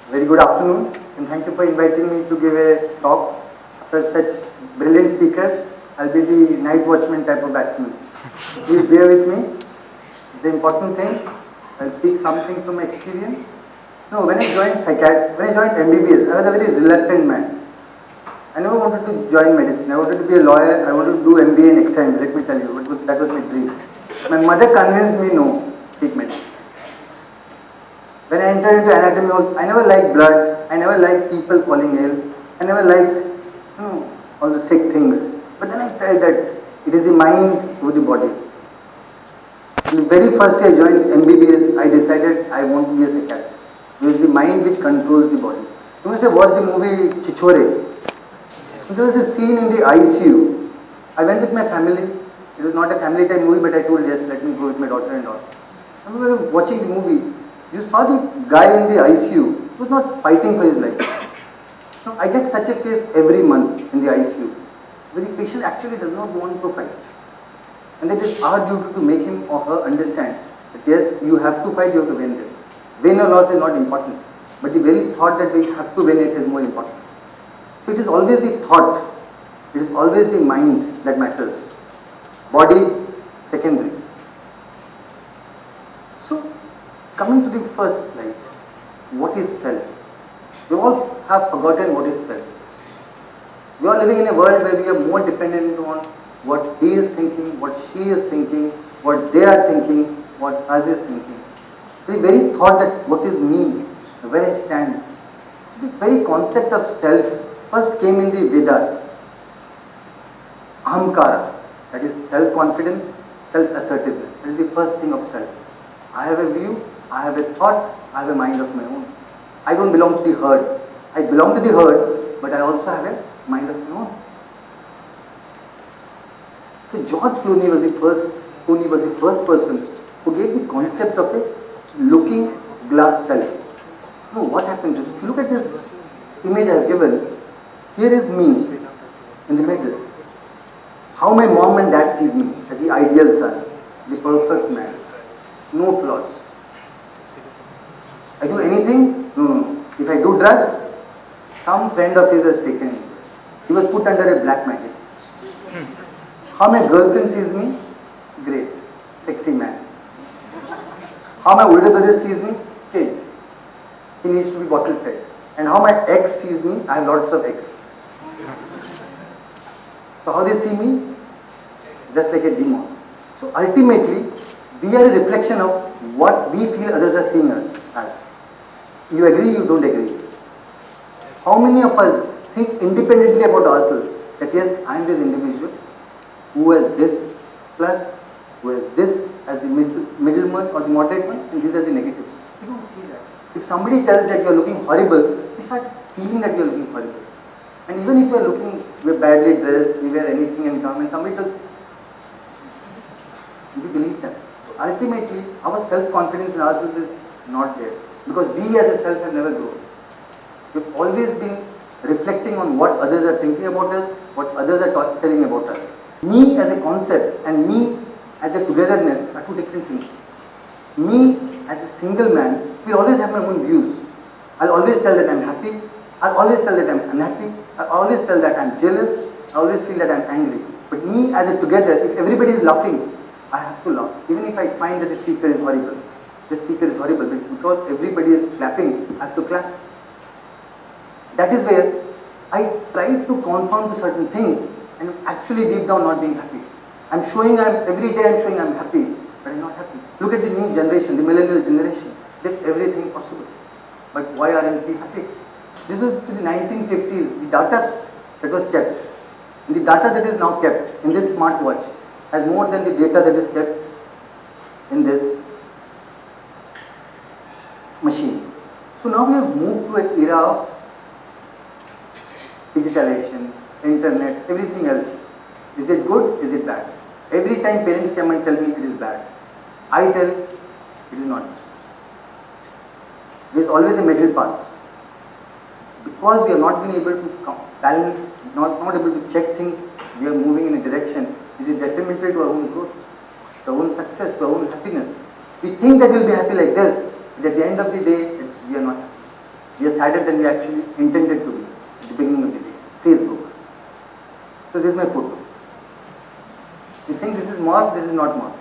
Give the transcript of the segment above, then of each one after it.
Very good afternoon, and thank you for inviting me to give a talk. After such brilliant speakers, I'll be the night watchman type of batsman. Please bear with me. It's an important thing. I'll speak something from experience. No, when I joined MBBS, I was a very reluctant man. I never wanted to join medicine. I wanted to be a lawyer. I wanted to do MBA in XM. Let me tell you, that was my dream. My mother convinced me, no, take medicine. When I entered into anatomy also, I never liked blood. I never liked people falling ill. I never liked all the sick things. But then I felt that it is the mind over the body. In the very first day I joined MBBS, I decided I want to be a psychiatrist. It is the mind which controls the body. You must have watched the movie Chichore. There was this scene in the ICU. I went with my family. It was not a family time movie, but I told yes, let me go with my daughter-in-law. And we were watching the movie. You saw the guy in the ICU. He was not fighting for his life. Now, I get such a case every month in the ICU, where the patient actually does not want to fight. And it is our duty to make him or her understand that yes, you have to fight, you have to win this. Win or loss is not important, but the very thought that we have to win it is more important. So it is always the thought, it is always the mind that matters. Body, secondary. So, coming to the first slide, what is self? We all have forgotten what is self. We are living in a world where we are more dependent on what he is thinking, what she is thinking, what they are thinking, what us is thinking. The very thought that what is me, where I stand, the very concept of self first came in the Vedas. Ahamkara, that is self-confidence, self-assertiveness. That is the first thing of self. I have a view, I have a thought, I have a mind of my own. I don't belong to the herd. I belong to the herd, but I also have a mind of my own. So George Clooney was the first person who gave the concept of a looking glass self. Now what happens is, if you look at this image I have given, here is me in the middle. How my mom and dad sees me as the ideal son, the perfect man, no flaws. I do anything? No. If I do drugs, some friend of his has taken it. He was put under a black magic. How my girlfriend sees me? Great, sexy man. How my older brother sees me? Kid. He needs to be bottle fed. And how my ex sees me? I have lots of ex. So how they see me? Just like a demon. So ultimately, we are a reflection of what we feel others are seeing us as. You agree, you don't agree. How many of us think independently about ourselves that yes, I am this individual who has this plus, who has this as the middle one or the moderate one, and this as the negative. You don't see that. If somebody tells that you are looking horrible, you start feeling that you are looking horrible. And even if you are looking, we are badly dressed, we wear anything and come, and somebody tells, you believe that. So ultimately, our self-confidence in ourselves is not there. Because we as a self have never grown. We've always been reflecting on what others are thinking about us, what others are telling about us. Me as a concept and me as a togetherness are two different things. Me as a single man will always have my own views. I'll always tell that I'm happy. I'll always tell that I'm unhappy. I'll always tell that I'm jealous. I always feel that I'm angry. But me as a together, if everybody is laughing, I have to laugh. Even if I find that the speaker is horrible. The speaker is horrible, but because everybody is clapping, I have to clap. That is where I try to conform to certain things and actually deep down not being happy. Every day I'm showing I'm happy, but I'm not happy. Look at the new generation, the millennial generation. They have everything possible. But why aren't we happy? This is to the 1950s, the data that was kept. And the data that is now kept in this smartwatch has more than the data that is kept in this machine. So now we have moved to an era of digitalization, internet, everything else. Is it good? Is it bad? Every time parents come and tell me it is bad, I tell it is not. There is always a middle path. Because we have not been able to balance, not able to check things, we are moving in a direction which is detrimental to our own growth, to our own success, to our own happiness. We think that we will be happy like this, but at the end of the day, we are not happy. We are sadder than we actually intended to be at the beginning of the day. Facebook. So this is my photo. You think this is more, this is not more.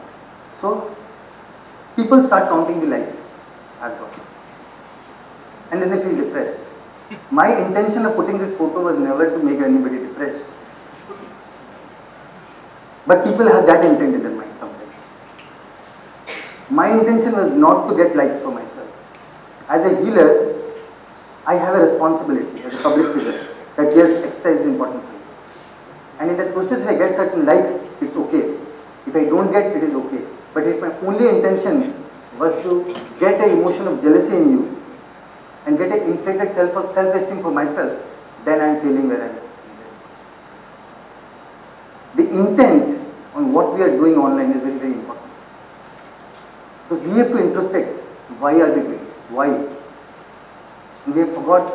So people start counting the likes I've got. And then they feel depressed. My intention of putting this photo was never to make anybody depressed. But people have that intent in their mind sometimes. My intention was not to get likes for myself. As a healer, I have a responsibility as a public figure that yes, exercise is important for me. And in that process, if I get certain likes, it's okay. If I don't get, it is okay. But if my only intention was to get an emotion of jealousy in you and get an inflated self-esteem for myself, then I am feeling where I am. The intent on what we are doing online is very, very important. Because we have to introspect, why are we doing it? Why? And we have forgot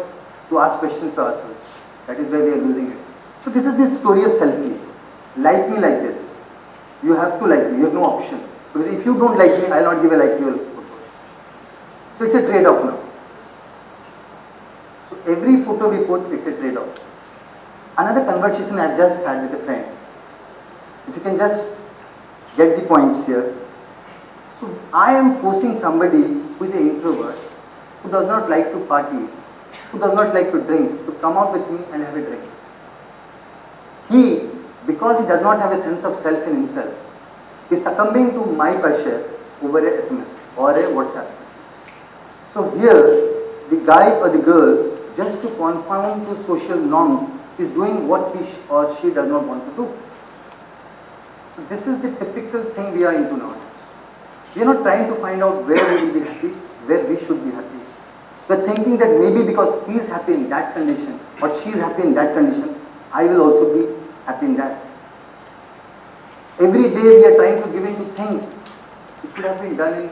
to ask questions to ourselves. That is where we are losing it. So this is the story of selfie. Like me like this. You have to like me. You have no option. Because if you don't like me, I will not give a like to your photo. So it's a trade-off now. So every photo we put, it's a trade-off. Another conversation I have just had with a friend. If you can just get the points here. So I am forcing somebody who is an introvert, who does not like to party, who does not like to drink, to come out with me and have a drink. He, because he does not have a sense of self in himself, is succumbing to my pressure over a SMS or a WhatsApp message. So here, the guy or the girl, just to conform to social norms, is doing what he or she does not want to do. So this is the typical thing we are into now. We are not trying to find out where we will be happy, where we should be happy. We are thinking that maybe because he is happy in that condition or she is happy in that condition, I will also be happy in that. Every day we are trying to give in to things. It could have been done in,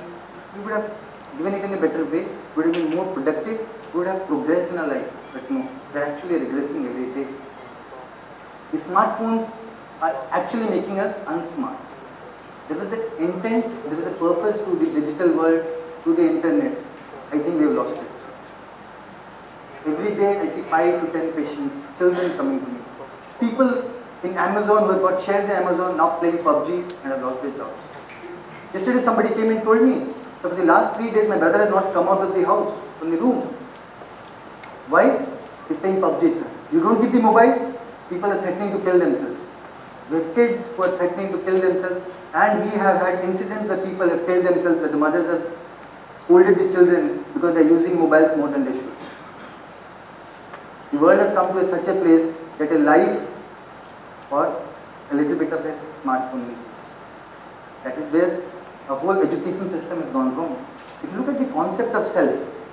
we would have given it in a better way, we would have been more productive, we would have progressed in our life. But no, we are actually regressing every day. The smartphones are actually making us unsmart. There was an intent, there was a purpose to the digital world, to the internet. I think we have lost it. Every day I see 5 to 10 patients, children coming to me. People in Amazon who have got shares in Amazon now playing PUBG and have lost their jobs. Yesterday somebody came and told me, so for the last 3 days my brother has not come out of the house, from the room. Why? He's playing PUBG, sir. You don't give the mobile, people are threatening to kill themselves. We have kids who are threatening to kill themselves, and we have had incidents where people have killed themselves, where the mothers have scolded the children because they are using mobiles more than they should. The world has come to such a place that a life or a little bit of a smartphone. That is where the whole education system has gone wrong. If you look at the concept of self,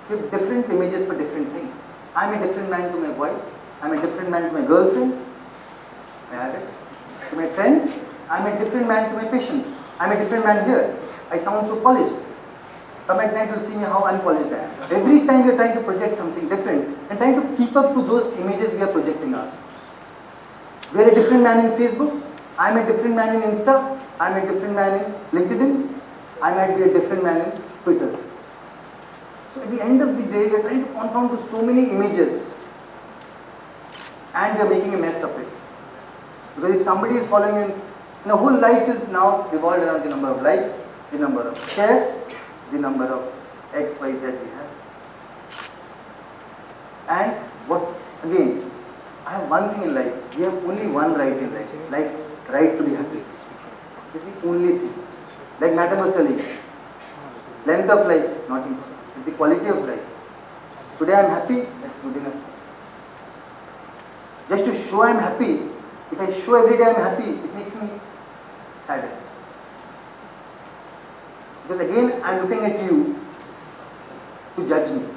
you have different images for different things. I am a different man to my wife, I am a different man to my girlfriend, I have it. To my friends, I am a different man to my patients. I am a different man here. I sound so polished. Come at night, you will see me how unpolished I am. Every time we are trying to project something different and trying to keep up to those images we are projecting ourselves. We are a different man in Facebook. I am a different man in Insta. I am a different man in LinkedIn. I might be a different man in Twitter. So at the end of the day, we are trying to conform to so many images and we are making a mess of it. Because if somebody is following you, the whole life is now revolved around the number of likes, the number of shares, the number of X, Y, Z we have. And what, again, I have one thing in life. We have only one right in life. Like, right to be happy. This is the only thing. Like Madam was telling, length of life, not important. It's the quality of life. Today I am happy, that's good enough. Just to show I am happy, if I show every day I am happy, it makes me sadder. Because again, I am looking at you to judge me.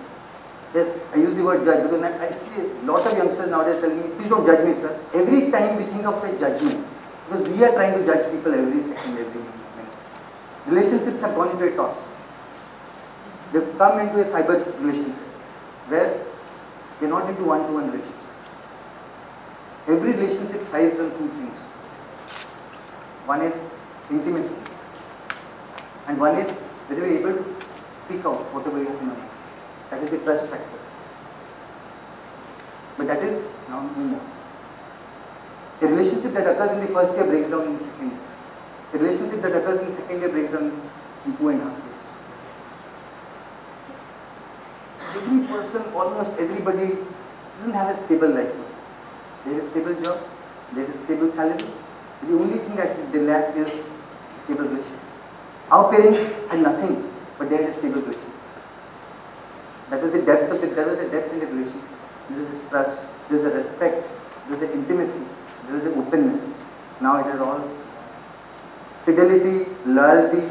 Yes, I use the word judge because I see a lot of youngsters nowadays telling me, please don't judge me, sir. Every time we think of a judgment, because we are trying to judge people every second, every minute. Relationships have gone into a toss. They've come into a cyber relationship where we're not into one-to-one relationship. Every relationship thrives on two things. One is intimacy, and one is whether we're able to speak out whatever you have in mind. That is the trust factor. but that is now no more. A relationship that occurs in the first year breaks down in the second year. A relationship that occurs in the second year breaks down in 2.5 years. Every person, almost everybody, doesn't have a stable life. They have a stable job, they have a stable salary. The only thing that they lack is stable relationship. Our parents had nothing, but they had a stable relationship. That was the depth of it. There was a depth in the relationship. There was a trust, there was a respect, there was an intimacy, there was an openness. Now it is all fidelity, loyalty.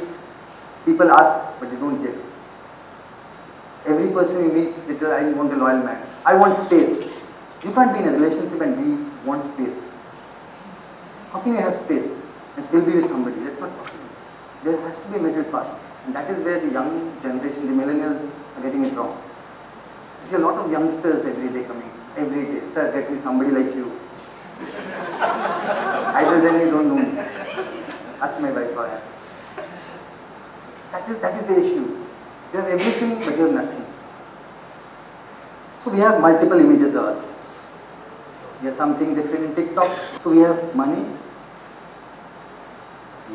People ask, but they don't give. Every person you meet, they tell, I want a loyal man. I want space. You can't be in a relationship and we want space. How can you have space and still be with somebody? That's not possible. There has to be a middle path. And that is where the young generation, the millennials, are getting it wrong. You see a lot of youngsters every day coming. Every day. Sir, get me somebody like you. Either then you don't know me. Ask my wife why. That is the issue. You have everything, but you have nothing. So we have multiple images of ourselves. We have something different in TikTok. So we have money.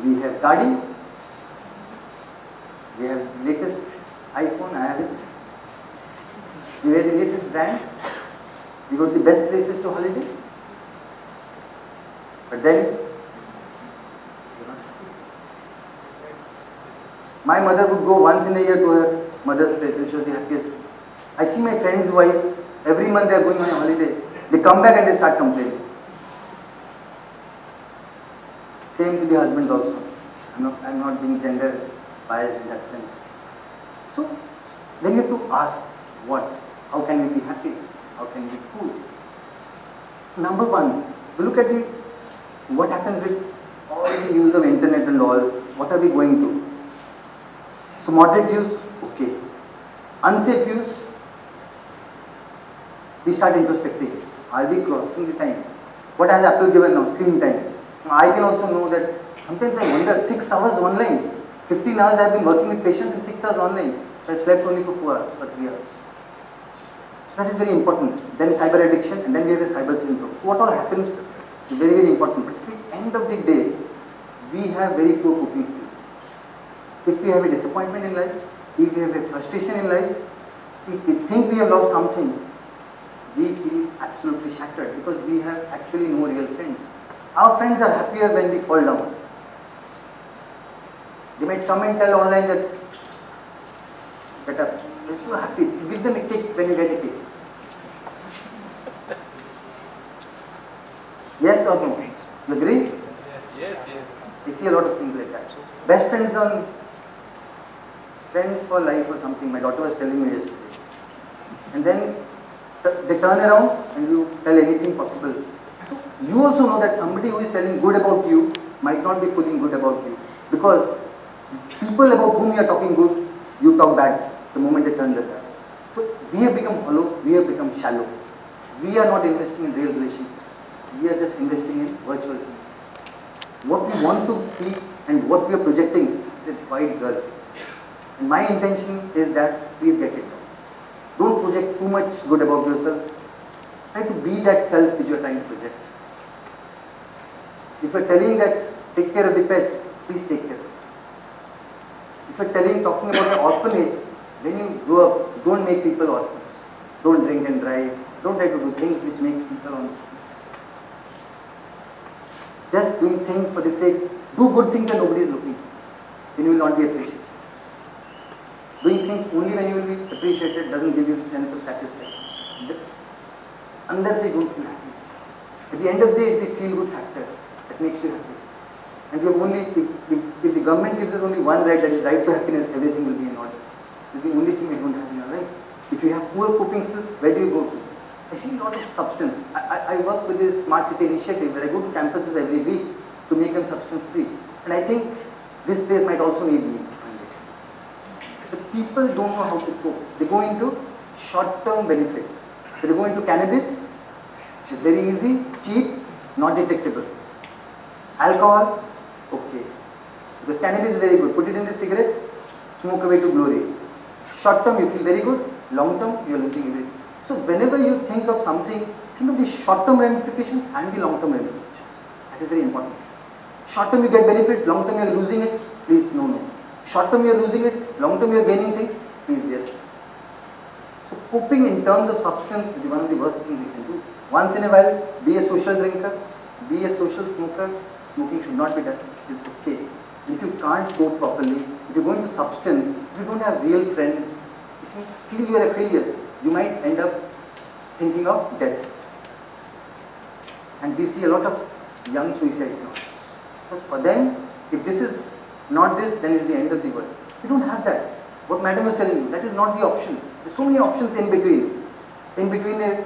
We have Gadi. We have latest iPhone, I have it. We wear the latest brands. We go to the best places to holiday. But then, you're not happy. My mother would go once in a year to her mother's place and she was the happiest. I see my friend's wife, every month they are going on a holiday. They come back and they start complaining. Same to the husbands also. I'm not being gender biased in that sense. So, then you have to ask, what? How can we be happy? How can we be cool? Number one, we look at what happens with all the use of internet and all. What are we going to? So moderate use, okay. Unsafe use, we start introspecting. Are we crossing the time? What has Apple given now? Screen time. I can also know that sometimes I wonder, 6 hours online. 15 hours I have been working with patients and 6 hours online. So I slept only for 4 hours or 3 hours. So that is very important. Then cyber addiction and then we have a cyber syndrome. So what all happens is very, very important. But at the end of the day, we have very poor coping skills. If we have a disappointment in life, if we have a frustration in life, if we think we have lost something, we feel absolutely shattered because we have actually no real friends. Our friends are happier when we fall down. They might come and tell online that, get up, they're so happy. Give them a kick when you get a kick. Yes or no? You agree? Yes. I see a lot of things like that. Best friends on Friends for Life or something, my daughter was telling me yesterday. And then they turn around and you tell anything possible. So you also know that somebody who is telling good about you might not be feeling good about you. Because people about whom you are talking good, you talk bad the moment they turn their back. So we have become hollow, we have become shallow. We are not investing in real relationships. We are just investing in virtual things. What we want to be and what we are projecting is a wide gulf. And my intention is that please get it done. Don't project too much good about yourself. Try to be that self which you are trying to project. If you are telling that take care of the pet, please take care. If you are talking about an orphanage, when you grow up, don't make people orphans. Don't drink and drive. Don't try to do things which make people on. Just doing things for the sake. Do good things when nobody is looking. Then you will not be appreciated. Doing things only when you will be appreciated doesn't give you the sense of satisfaction. Unless you don't feel happy. At the end of the day, it's the feel-good factor that makes you happy. And we have only, if the government gives us only one right, that is right to happiness, everything will be in order. It's the only thing we don't have in our life. If you have poor coping skills, where do you go to? I see a lot of substance. I work with this Smart City initiative where I go to campuses every week to make them substance free. And I think this place might also need me. But people don't know how to cope. They go into short-term benefits. So they go into cannabis, which is very easy, cheap, not detectable. Alcohol, okay. Because cannabis is very good. Put it in the cigarette, smoke away to glory. Short term you feel very good, long term you are losing everything. So whenever you think of something Think of the short-term ramifications and the long-term ramifications. That is very important. Short-term you get benefits, long-term you are losing it, please no. Short-term you are losing it, long-term you are gaining things, please yes. So coping in terms of substance is one of the worst things we can do. Once in a while, be a social drinker, be a social smoker. Smoking should not be done. It is okay. If you can't cope properly, if you're going to substance, if you don't have real friends, if you feel you are a failure, you might end up thinking of death. And we see a lot of young suicides now. Because for them, if this is not this, then it's the end of the world. You don't have that. What madam was telling you, that is not the option. There's so many options in between. In between a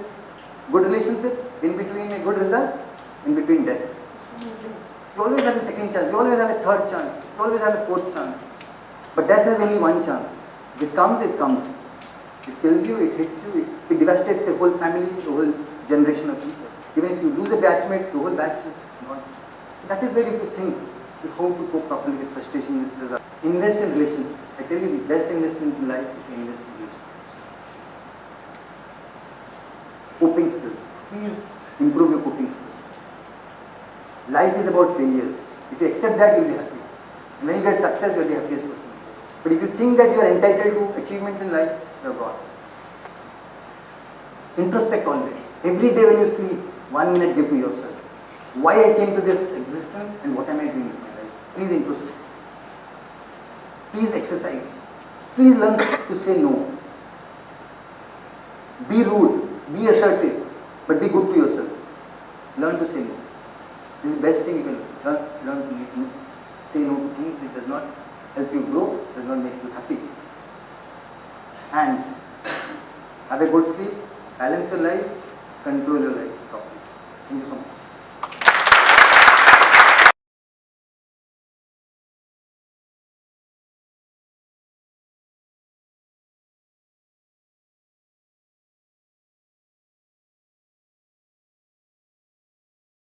good relationship, in between a good result, in between death. So many things. You always have a second chance, you always have a third chance, you always have a fourth chance. But death has only one chance. If it comes, it comes. It kills you, it hits you, it devastates a whole family, a whole generation of people. Even if you lose a batchmate, the whole batch is gone. So that is where you have to think, how to cope properly with frustration, with result. Invest in relationships. I tell you, the best investment in life is to invest in relationships. Coping skills. Please improve your coping skills. Life is about failures. If you accept that, you will be happy. And when you get success, you are the happiest person. But if you think that you are entitled to achievements in life, you are gone. Introspect always. Every day when you sleep, 1 minute give to yourself. Why I came to this existence and what am I doing with my life? Please introspect. Please exercise. Please learn to say no. Be rude. Be assertive. But be good to yourself. Learn to say no. This is the best thing you can learn to say no to things which does not help you grow, does not make you happy. And have a good sleep, balance your life, control your life.